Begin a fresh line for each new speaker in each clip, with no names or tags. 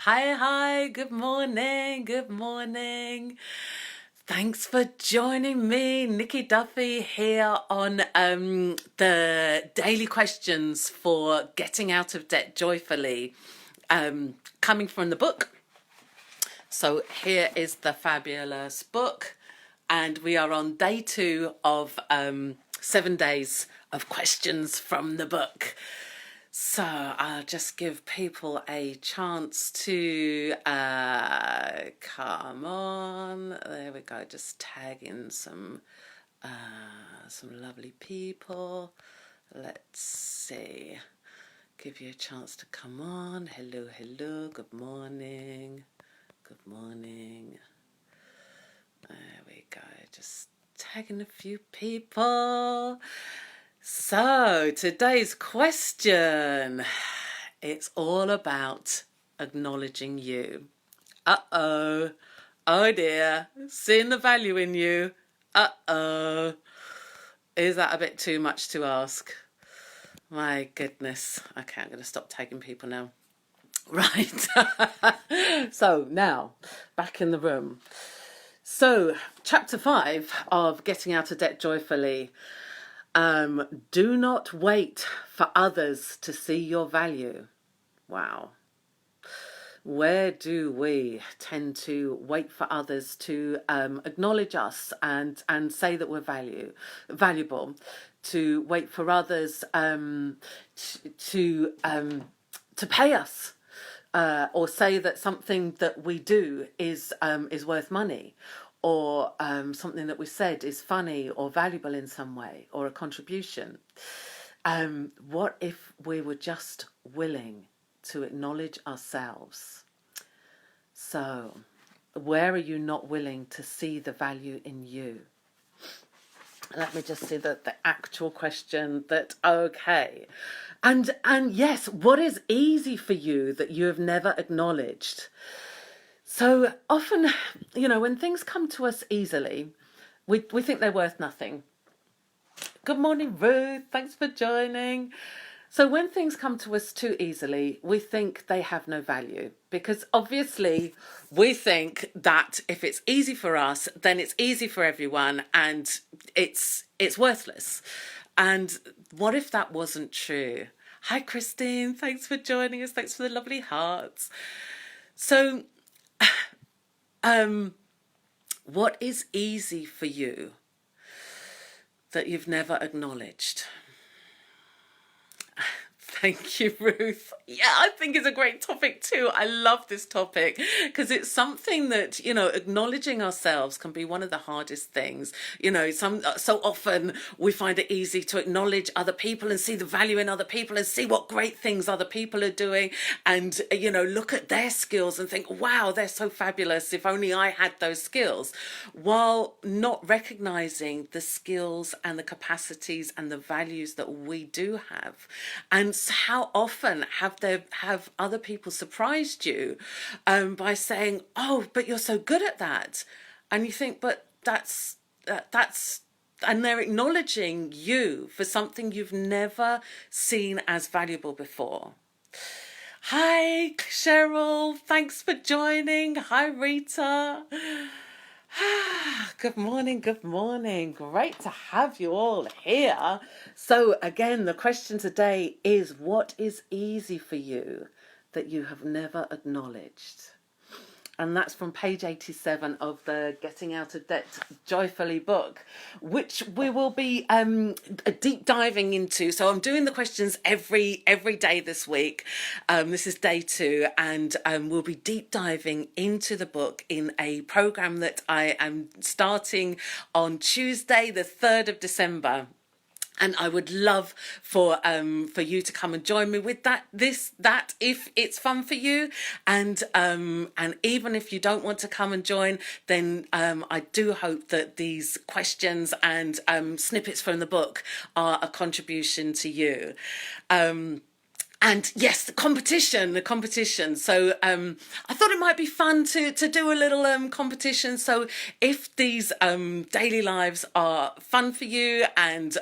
Hi, good morning, good morning. Thanks for joining me, Nikki Duffy, here on the daily questions for getting out of debt joyfully, coming from the book. So here is the fabulous book, and we are on day 2 of 7 days of questions from the book. So I'll just give people a chance to come on. There we go. Just tag in some lovely people. Let's see. Give you a chance to come on. Hello, hello. Good morning. Good morning. There we go. Just tagging a few people. So, today's question, it's all about acknowledging you. Uh-oh. Oh dear. Seeing the value in you. Uh-oh. Is that a bit too much to ask? My goodness. Okay, I'm going to stop tagging people now. Right. So, now, back in the room. So, chapter 5 of Getting Out of Debt Joyfully. Do not wait for others to see your value. Wow. Where do we tend to wait for others to acknowledge us and say that we're valuable? To wait for others to pay us. Or say that something that we do is worth money, or something that we said is funny or valuable in some way, or a contribution. What if we were just willing to acknowledge ourselves? So, where are you not willing to see the value in you? Let me just see the actual question that, okay. And yes, what is easy for you that you have never acknowledged? So often, when things come to us easily, we think they're worth nothing. Good morning, Ruth. Thanks for joining. So when things come to us too easily, we think they have no value, because obviously we think that if it's easy for us, then it's easy for everyone, and it's worthless. And what if that wasn't true? Hi, Christine. Thanks for joining us. Thanks for the lovely hearts. So, what is easy for you that you've never acknowledged? Thank you, Ruth. Yeah, I think it's a great topic too. I love this topic because it's something that, acknowledging ourselves can be one of the hardest things. So often we find it easy to acknowledge other people and see the value in other people and see what great things other people are doing, and, look at their skills and think, wow, they're so fabulous. If only I had those skills, while not recognizing the skills and the capacities and the values that we do have. And how often have other people surprised you by saying, oh, but you're so good at that, and you think, but that's and they're acknowledging you for something you've never seen as valuable before. Hi, Cheryl. Thanks for joining. Hi, Rita. Good morning, good morning. Great to have you all here. So again, the question today is, what is easy for you that you have never acknowledged? And that's from page 87 of the Getting Out of Debt Joyfully book, which we will be deep diving into. So I'm doing the questions every day this week. This is day 2, and we'll be deep diving into the book in a program that I am starting on Tuesday, the 3rd of December. And I would love for you to come and join me with that if it's fun for you, and even if you don't want to come and join, then I do hope that these questions and snippets from the book are a contribution to you. And yes, the competition. So I thought it might be fun to do a little competition. So if these daily lives are fun for you and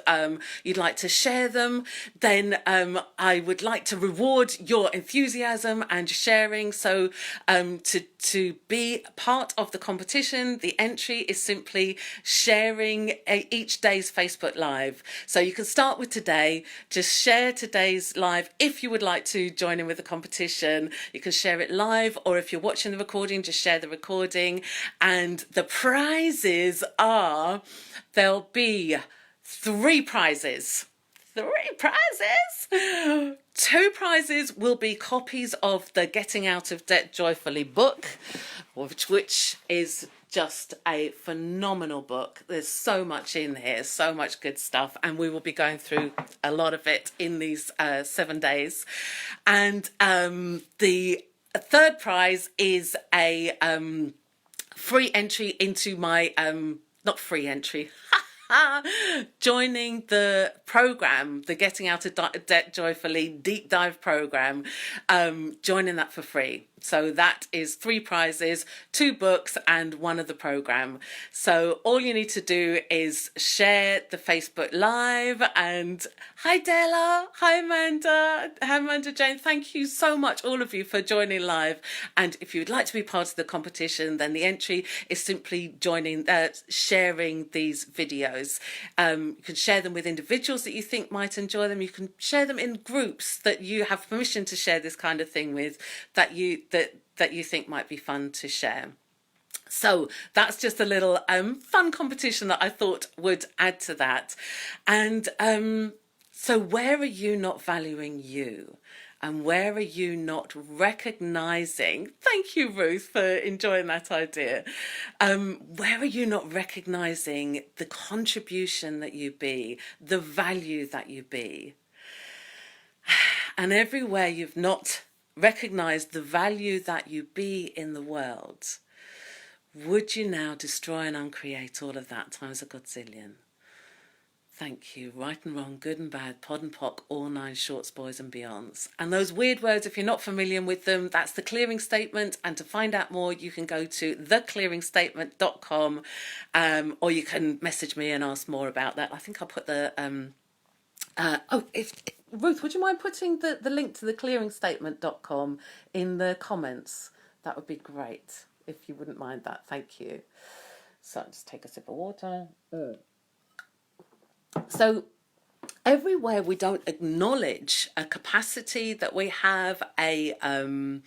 you'd like to share them, then I would like to reward your enthusiasm and sharing. So to be part of the competition, the entry is simply sharing each day's Facebook Live. So you can start with today, just share today's live. If you would like to join in with the competition, you can share it live, or if you're watching the recording, just share the recording. And the prizes are, there'll be 3 prizes. 3 prizes. 2 prizes will be copies of the Getting Out of Debt Joyfully book, which is just a phenomenal book. There's so much in here, so much good stuff, and we will be going through a lot of it in these 7 days. And the 3rd prize is a free entry into my not free entry joining the program, the Getting Out of Debt Joyfully deep dive program, joining that for free. So that is 3 prizes, 2 books and 1 of the program. So all you need to do is share the Facebook Live. And hi Della, hi Amanda Jane, thank you so much all of you for joining live. And if you would like to be part of the competition, then the entry is simply sharing these videos. You can share them with individuals that you think might enjoy them. You can share them in groups that you have permission to share this kind of thing with, that you think might be fun to share. So that's just a little fun competition that I thought would add to that. And so where are you not valuing you? And where are you not recognizing? Thank you, Ruth, for enjoying that idea. Where are you not recognizing the contribution that you be, the value that you be? And everywhere you've not recognized the value that you be in the world, would you now destroy and uncreate all of that times a godzillion? Thank you. Right and wrong, good and bad, pod and pock, all 9 shorts, boys and beyonds. And those weird words, if you're not familiar with them, that's the clearing statement. And to find out more, you can go to theclearingstatement.com, or you can message me and ask more about that. I think I'll put the... Ruth, would you mind putting the link to theclearingstatement.com in the comments? That would be great, if you wouldn't mind that. Thank you. So just take a sip of water. So everywhere we don't acknowledge a capacity that we have, the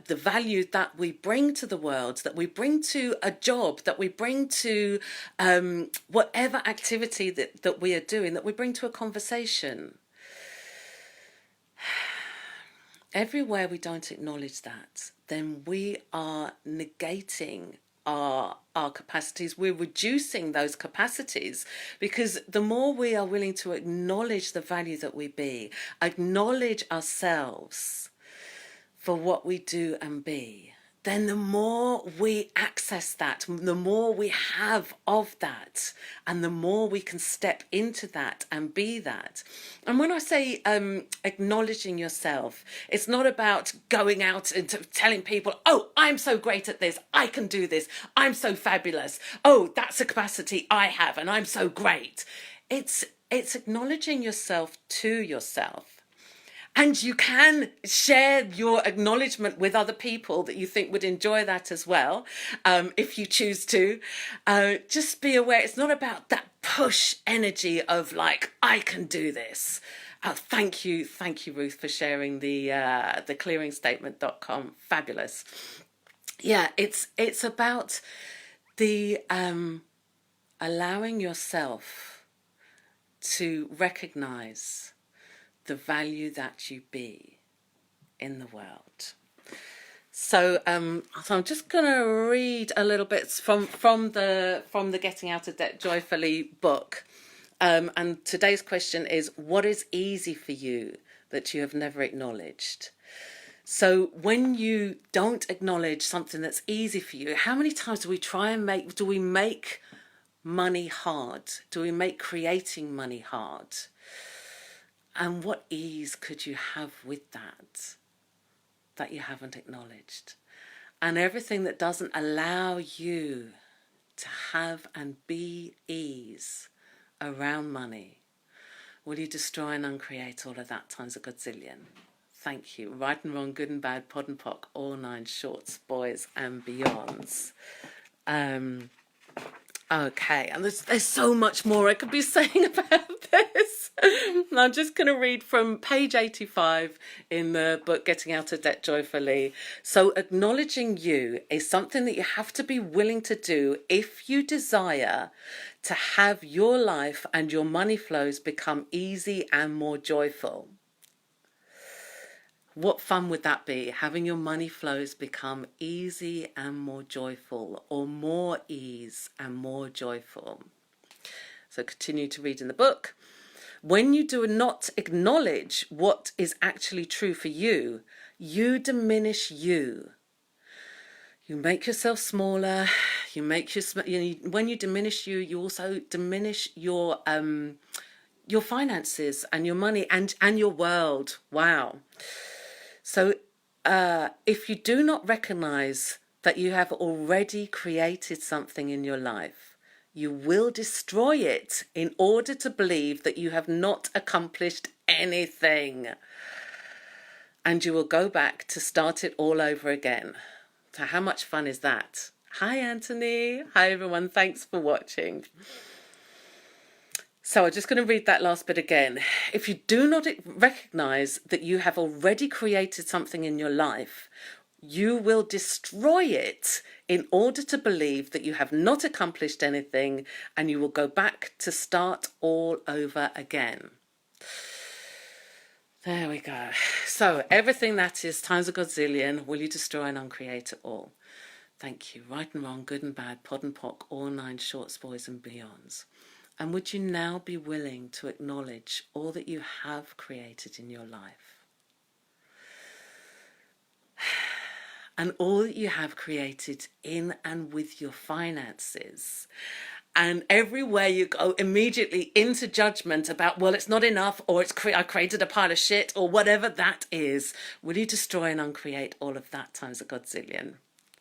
value that we bring to the world, that we bring to a job, that we bring to whatever activity that we are doing, that we bring to a conversation. Everywhere we don't acknowledge that, then we are negating our capacities. We're reducing those capacities, because the more we are willing to acknowledge the value that we be, acknowledge ourselves for what we do and be, then the more we access that, the more we have of that, and the more we can step into that and be that. And when I say acknowledging yourself, it's not about going out and telling people, oh, I'm so great at this, I can do this, I'm so fabulous, oh, that's a capacity I have and I'm so great. It's acknowledging yourself to yourself. And you can share your acknowledgement with other people that you think would enjoy that as well, if you choose to. Just be aware, it's not about that push energy of like, I can do this. Thank you, Ruth, for sharing the clearingstatement.com. Fabulous. Yeah, it's about the allowing yourself to recognize the value that you be in the world. So I'm just going to read a little bit from the Getting Out of Debt Joyfully book. And today's question is, what is easy for you that you have never acknowledged? So when you don't acknowledge something that's easy for you, how many times do we make money hard? Do we make creating money hard? And what ease could you have with that you haven't acknowledged? And everything that doesn't allow you to have and be ease around money, will you destroy and uncreate all of that times a godzillion? Thank you. Right and wrong, good and bad, pod and pock, all nine shorts, boys and beyonds. Okay, and there's so much more I could be saying about this. And I'm just going to read from page 85 in the book Getting Out of Debt Joyfully. So acknowledging you is something that you have to be willing to do if you desire to have your life and your money flows become easy and more joyful. What fun would that be? Having your money flows become easy and more joyful, or more ease and more joyful. So continue to read in the book. When you do not acknowledge what is actually true for you, you diminish you. You make yourself smaller. When you diminish you, you also diminish your finances and your money and your world. Wow. So if you do not recognize that you have already created something in your life, you will destroy it in order to believe that you have not accomplished anything. And you will go back to start it all over again. So how much fun is that? Hi, Anthony. Hi, everyone. Thanks for watching. So I'm just going to read that last bit again. If you do not recognize that you have already created something in your life, you will destroy it in order to believe that you have not accomplished anything, and you will go back to start all over again. There we go. So everything that is times a godzillion, will you destroy and uncreate it all? Thank you. Right and wrong, good and bad, pod and pock, all nine shorts, boys and beyonds. And would you now be willing to acknowledge all that you have created in your life? And all that you have created in and with your finances. And everywhere you go, immediately into judgment about, well, it's not enough, or I created a pile of shit, or whatever that is. Will you destroy and uncreate all of that times a godzillion?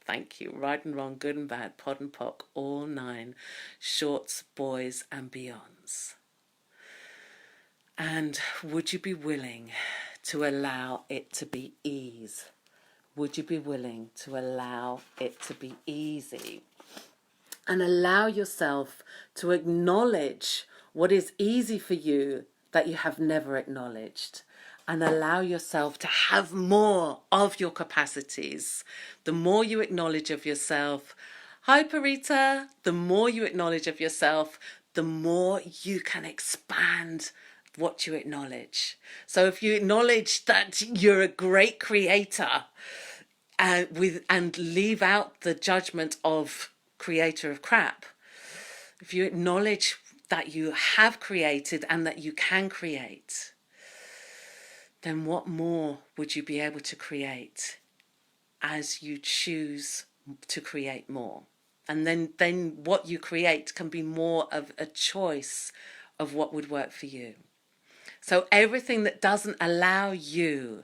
Thank you. Right and wrong, good and bad, pod and pock, all nine shorts, boys and beyonds. And would you be willing to allow it to be ease? Would you be willing to allow it to be easy? And allow yourself to acknowledge what is easy for you that you have never acknowledged. And allow yourself to have more of your capacities. The more you acknowledge of yourself, hi Parita, the more you acknowledge of yourself, the more you can expand what you acknowledge. So if you acknowledge that you're a great creator, and leave out the judgment of creator of crap, if you acknowledge that you have created and that you can create, then what more would you be able to create as you choose to create more? And then what you create can be more of a choice of what would work for you. So everything that doesn't allow you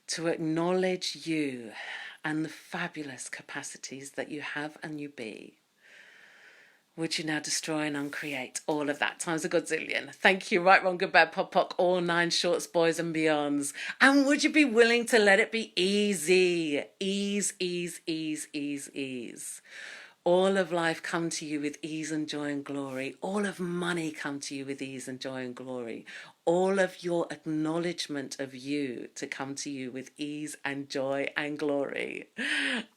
to acknowledge you and the fabulous capacities that you have and you be, would you now destroy and uncreate all of that times a godzillion? Thank you. Right, wrong, good, bad, pop, pock, all nine shorts, boys and beyonds. And would you be willing to let it be easy? Ease, ease, ease, ease, ease. All of life come to you with ease and joy and glory. All of money come to you with ease and joy and glory. All of your acknowledgement of you to come to you with ease and joy and glory.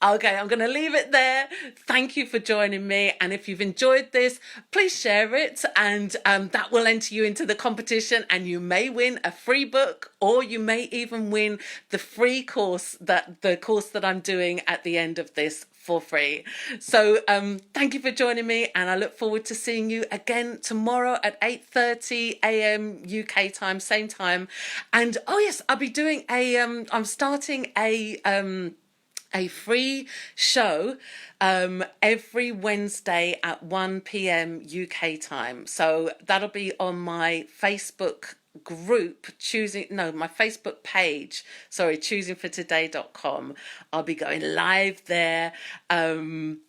Okay, I'm going to leave it there. Thank you for joining me. And if you've enjoyed this, please share it. And that will enter you into the competition. And you may win a free book, or you may even win the free course, the course that I'm doing at the end of this for free. So thank you for joining me, and I look forward to seeing you again tomorrow at 8:30 a.m. UK time, same time. And oh yes, I'll be doing I'm starting a free show every Wednesday at 1 p.m. UK time. So that'll be on my Facebook group, my Facebook page, sorry, choosingfortoday.com. I'll be going live there on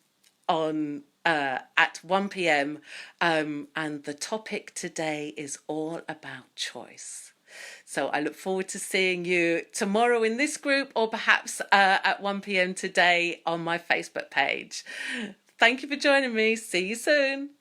at 1 p.m. And the topic today is all about choice. So I look forward to seeing you tomorrow in this group, or perhaps at 1 p.m. today on my Facebook page. Thank you for joining me. See you soon.